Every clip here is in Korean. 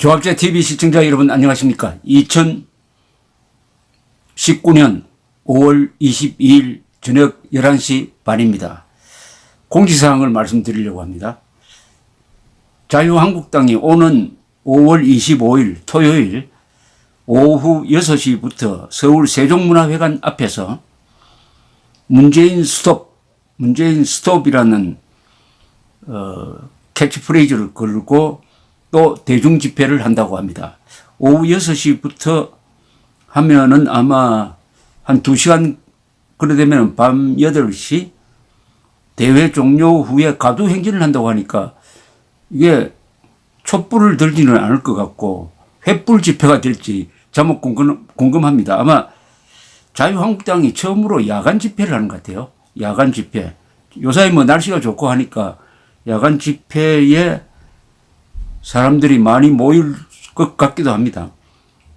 조합제 TV 시청자 여러분 안녕하십니까? 2019년 5월 22일 저녁 11시 반입니다. 공지사항을 말씀드리려고 합니다. 자유한국당이 오는 5월 25일 토요일 오후 6시부터 서울 세종문화회관 앞에서 문재인 스톱이라는 캐치프레이즈를 걸고 또 대중집회를 한다고 합니다. 오후 6시부터 하면은 아마 한 2시간 그래 되면 밤 8시 대회 종료 후에 가두행진을 한다고 하니까 이게 촛불을 들지는 않을 것 같고 횃불 집회가 될지 자목 궁금합니다. 아마 자유한국당이 처음으로 야간 집회를 하는 것 같아요. 야간 집회. 요사이 뭐 날씨가 좋고 하니까 야간 집회에 사람들이 많이 모일 것 같기도 합니다.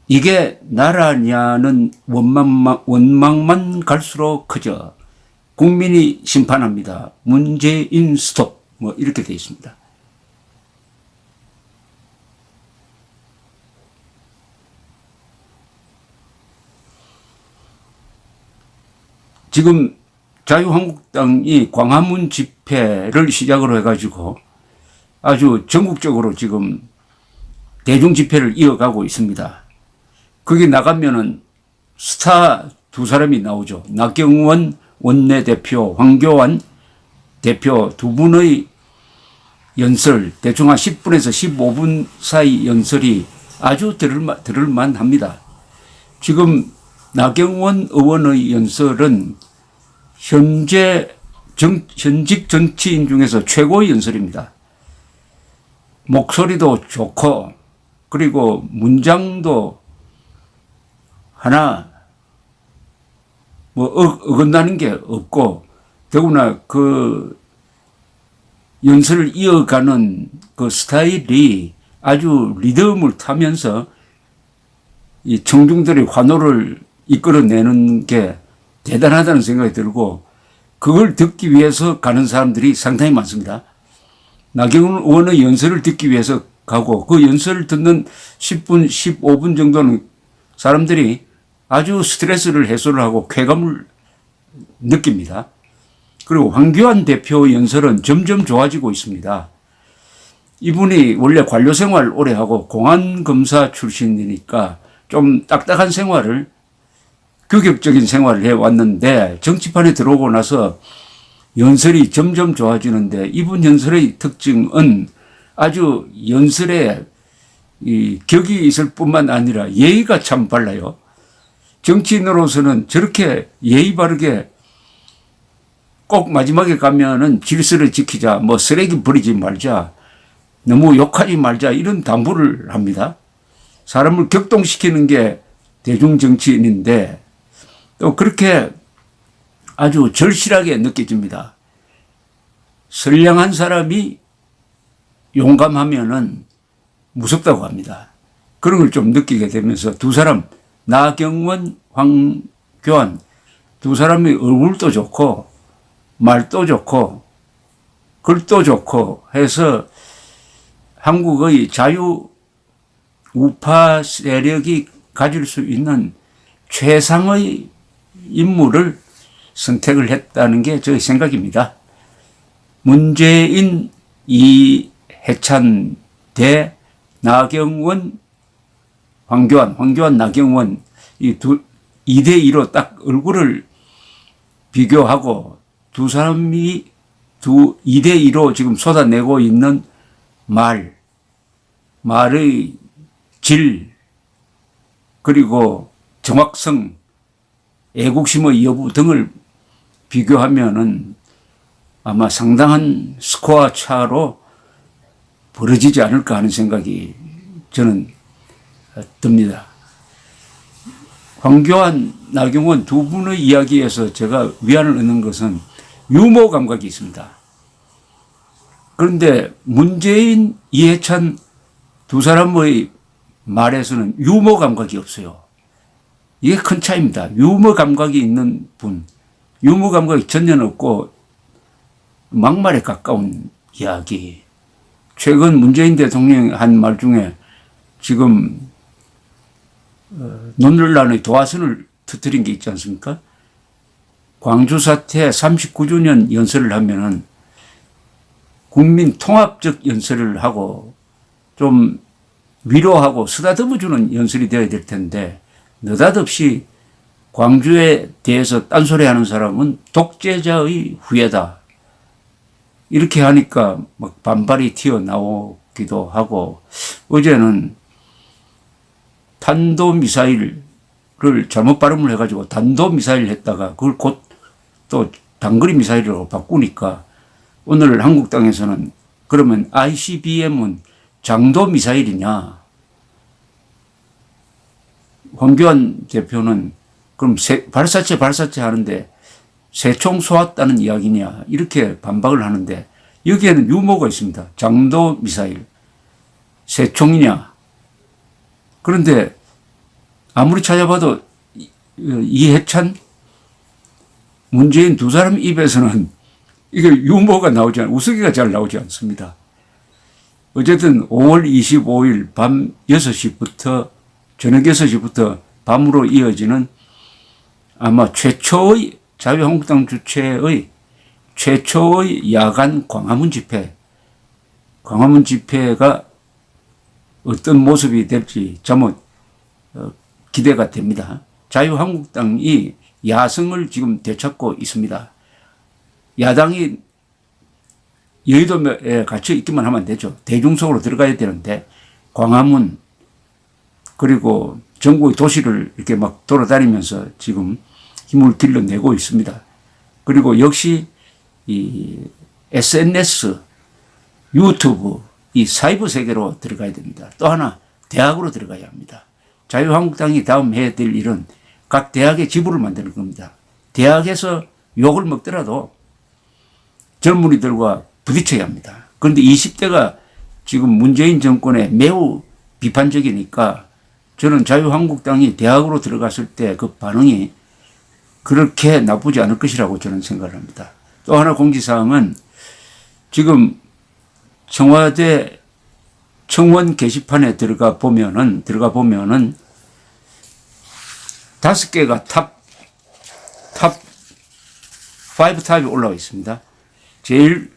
이게 나라냐는 원망만 갈수록 커져 국민이 심판합니다. 문재인 스톱 뭐 이렇게 되어 있습니다. 지금 자유한국당이 광화문 집회를 시작으로 해가지고 아주 전국적으로 지금 대중 집회를 이어가고 있습니다. 거기 나가면은 스타 두 사람이 나오죠. 나경원 원내대표, 황교안 대표 두 분의 연설, 대충 한 10분에서 15분 사이 연설이 아주 들을만합니다. 지금 나경원 의원의 연설은 현직 정치인 중에서 최고의 연설입니다. 목소리도 좋고 그리고 문장도 하나 뭐 어긋나는 게 없고 더구나 그 연설을 이어가는 그 스타일이 아주 리듬을 타면서 이 청중들의 환호를 이끌어내는 게 대단하다는 생각이 들고 그걸 듣기 위해서 가는 사람들이 상당히 많습니다. 나경원 의원의 연설을 듣기 위해서 가고 그 연설을 듣는 10분, 15분 정도는 사람들이 아주 스트레스를 해소를 하고 쾌감을 느낍니다. 그리고 황교안 대표 연설은 점점 좋아지고 있습니다. 이분이 원래 관료 생활을 오래 하고 공안검사 출신이니까 좀 딱딱한 생활을 규격적인 생활을 해왔는데 정치판에 들어오고 나서 연설이 점점 좋아지는데 이분 연설의 특징은 아주 연설에 이 격이 있을 뿐만 아니라 예의가 참 발라요. 정치인으로서는 저렇게 예의 바르게 꼭 마지막에 가면은 질서를 지키자, 뭐 쓰레기 버리지 말자, 너무 욕하지 말자 이런 당부를 합니다. 사람을 격동시키는 게 대중정치인인데 또 그렇게 아주 절실하게 느껴집니다. 선량한 사람이 용감하면은 무섭다고 합니다. 그런 걸 좀 느끼게 되면서 두 사람, 나경원, 황교안 두 사람의 얼굴도 좋고 말도 좋고 글도 좋고 해서 한국의 자유 우파 세력이 가질 수 있는 최상의 인물을 선택을 했다는 게 저의 생각입니다. 문재인, 이해찬 대 나경원, 황교안, 나경원 이 2대2로 딱 얼굴을 비교하고 두 사람이 2대2로 지금 쏟아내고 있는 말의 질 그리고 정확성, 애국심의 여부 등을 비교하면은 아마 상당한 스코어 차로 벌어지지 않을까 하는 생각이 저는 듭니다. 황교안, 나경원 두 분의 이야기에서 제가 위안을 얻는 것은 유머 감각이 있습니다. 그런데 문재인, 이해찬 두 사람의 말에서는 유머 감각이 없어요. 이게 큰 차이입니다. 유머 감각이 있는 분, 유머 감각이 전혀 없고 막말에 가까운 이야기. 최근 문재인 대통령이 한 말 중에 지금 논란의 도화선을 터뜨린 게 있지 않습니까? 광주 사태 39주년 연설을 하면은 국민 통합적 연설을 하고 좀 위로하고 쓰다듬어주는 연설이 되어야 될 텐데 느닷없이 광주에 대해서 딴소리하는 사람은 독재자의 후예다. 이렇게 하니까 막 반발이 튀어나오기도 하고 어제는 탄도미사일을 잘못 발음을 해가지고 단도미사일 했다가 그걸 곧 또 단거리 미사일로 바꾸니까 오늘 한국당에서는 그러면 ICBM은 장도미사일이냐. 황교안 대표는 그럼 발사체 하는데 새총 쏘았다는 이야기냐 이렇게 반박을 하는데 여기에는 유머가 있습니다. 장도미사일 새총이냐. 그런데 아무리 찾아봐도 이해찬 문재인 두 사람 입에서는 이게 유머가 나오지 않아요. 우스개가 잘 나오지 않습니다. 어쨌든 5월 25일 밤 6시부터 저녁 6시부터 밤으로 이어지는 아마 최초의 자유한국당 주최의 최초의 야간 광화문 집회. 광화문 집회가 어떤 모습이 될지 잠옷 기대가 됩니다. 자유한국당이 야성을 지금 되찾고 있습니다. 야당이 여의도에 갇혀 있기만 하면 안 되죠. 대중 속으로 들어가야 되는데 광화문 그리고 전국의 도시를 이렇게 막 돌아다니면서 지금 힘을 길러내고 있습니다. 그리고 역시 이 SNS, 유튜브 이 사이버 세계로 들어가야 됩니다. 또 하나 대학으로 들어가야 합니다. 자유한국당이 다음 해야 될 일은 각 대학의 지부를 만드는 겁니다. 대학에서 욕을 먹더라도 젊은이들과 부딪혀야 합니다. 그런데 20대가 지금 문재인 정권에 매우 비판적이니까 저는 자유한국당이 대학으로 들어갔을 때 그 반응이 그렇게 나쁘지 않을 것이라고 저는 생각을 합니다. 또 하나 공지사항은 지금 청와대 청원 게시판에 들어가 보면은 5개가 탑 5 탑이 올라와 있습니다. 제일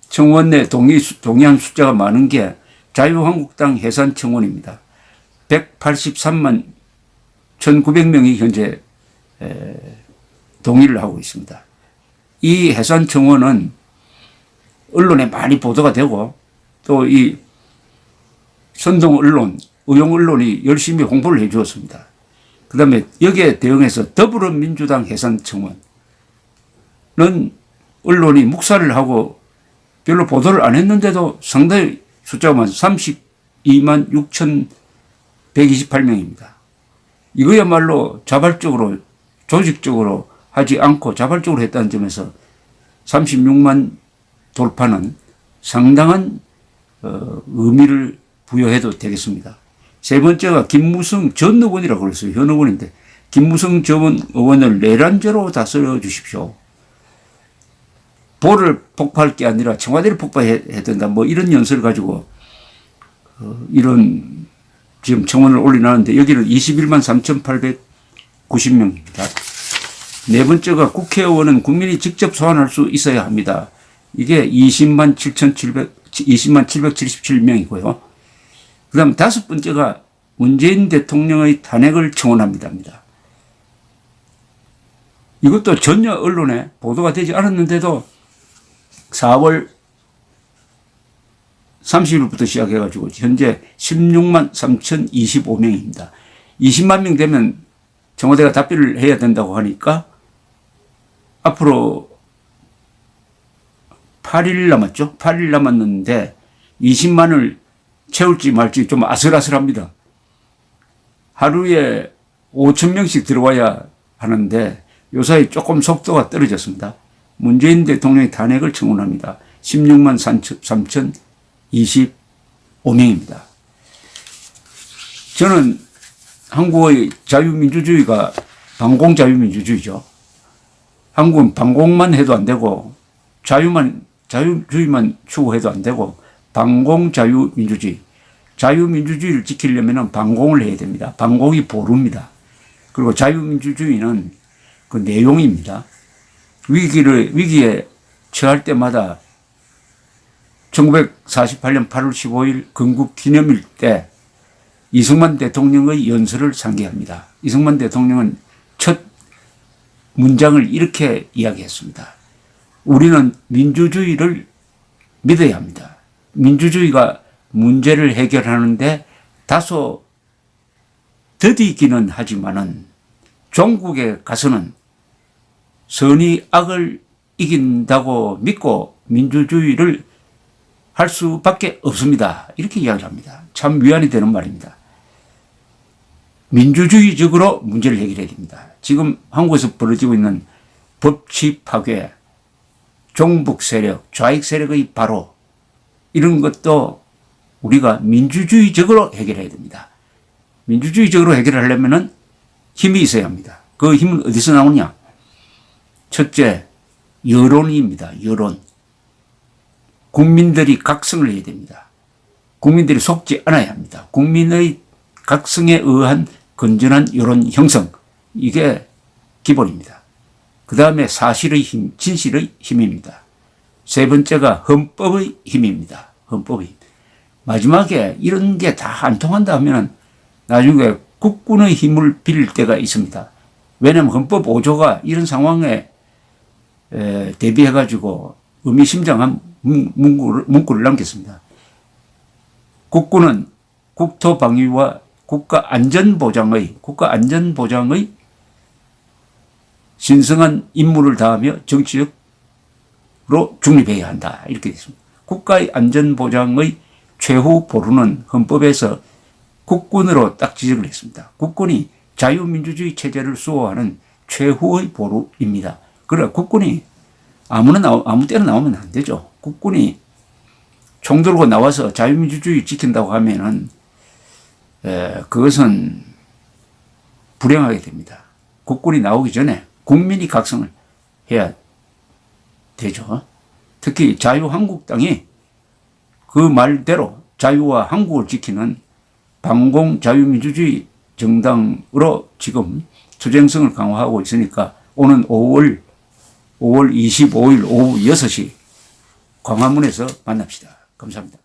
청원 내 동의한 숫자가 많은 게 자유한국당 해산 청원입니다. 183만 1,900명이 현재 동의를 하고 있습니다. 이 해산 청원은 언론에 많이 보도가 되고 또 이 선동 언론, 의용 언론이 열심히 홍보를 해 주었습니다. 그 다음에 여기에 대응해서 더불어민주당 해산 청원은 언론이 묵살을 하고 별로 보도를 안 했는데도 상당히 숫자가 많습니다. 32만 6,128명입니다. 이거야말로 자발적으로 조직적으로 하지 않고 자발적으로 했다는 점에서 36만 돌파는 상당한 의미를 부여해도 되겠습니다. 세 번째가 김무성 전 의원이라고 그랬어요. 현 의원인데 김무성 전 의원을 내란죄로 다스려 주십시오. 볼을 폭파할 게 아니라 청와대를 폭파해야 된다. 뭐 이런 연설을 가지고 이런 지금 청원을 올려놨는데 여기는 21만 3,890명입니다. 네 번째가 국회의원은 국민이 직접 소환할 수 있어야 합니다. 이게 20만 777명이고요. 그 다음 다섯 번째가 문재인 대통령의 탄핵을 청원합니다. 이것도 전혀 언론에 보도가 되지 않았는데도 4월 30일부터 시작해가지고 현재 16만 3,025명입니다. 20만 명 되면 청와대가 답변을 해야 된다고 하니까 앞으로 8일 남았죠. 8일 남았는데 20만을 채울지 말지 좀 아슬아슬합니다. 하루에 5,000명씩 들어와야 하는데 요사이 조금 속도가 떨어졌습니다. 문재인 대통령의 탄핵을 청원합니다. 16만 3,025명입니다. 저는 한국의 자유민주주의가 반공자유민주주의죠. 한국은 반공만 해도 안 되고 자유주의만 추구해도 안 되고 반공자유민주주의. 자유민주주의를 지키려면 반공을 해야 됩니다. 반공이 보루입니다. 그리고 자유민주주의는 그 내용입니다. 위기에 처할 때마다 1948년 8월 15일 건국 기념일 때 이승만 대통령의 연설을 상기합니다. 이승만 대통령은 첫 문장을 이렇게 이야기했습니다. 우리는 민주주의를 믿어야 합니다. 민주주의가 문제를 해결하는데 다소 더디기는 하지만은 종국에 가서는 선이 악을 이긴다고 믿고 민주주의를 할 수밖에 없습니다. 이렇게 이야기를 합니다. 참 위안이 되는 말입니다. 민주주의적으로 문제를 해결해야 됩니다. 지금 한국에서 벌어지고 있는 법치 파괴, 종북 세력, 좌익 세력의 바로 이런 것도 우리가 민주주의적으로 해결해야 됩니다. 민주주의적으로 해결하려면 힘이 있어야 합니다. 그 힘은 어디서 나오냐? 첫째, 여론입니다. 여론. 국민들이 각성을 해야 됩니다. 국민들이 속지 않아야 합니다. 국민의 각성에 의한 건전한 여론 형성. 이게 기본입니다. 그 다음에 사실의 힘, 진실의 힘입니다. 세 번째가 헌법의 힘입니다. 헌법의 힘. 마지막에 이런 게 다 안 통한다 하면 나중에 국군의 힘을 빌릴 때가 있습니다. 왜냐하면 헌법 5조가 이런 상황에 대비해가지고 의미심장한 문구를 남겼습니다. 국군은 국토방위와 국가안전보장의 신성한 임무를 다하며 정치적으로 중립해야 한다. 이렇게 되어 있습니다. 국가의 안전보장의 최후 보루는 헌법에서 국군으로 딱 지적을 했습니다. 국군이 자유민주주의 체제를 수호하는 최후의 보루입니다. 그러나 국군이 아무 때나 나오면 안 되죠. 국군이 총 들고 나와서 자유민주주의 지킨다고 하면은 그것은 불행하게 됩니다. 국군이 나오기 전에 국민이 각성을 해야 되죠. 특히 자유한국당이 그 말대로 자유와 한국을 지키는 반공 자유민주주의 정당으로 지금 투쟁성을 강화하고 있으니까 오는 5월 25일 오후 6시 광화문에서 만납시다. 감사합니다.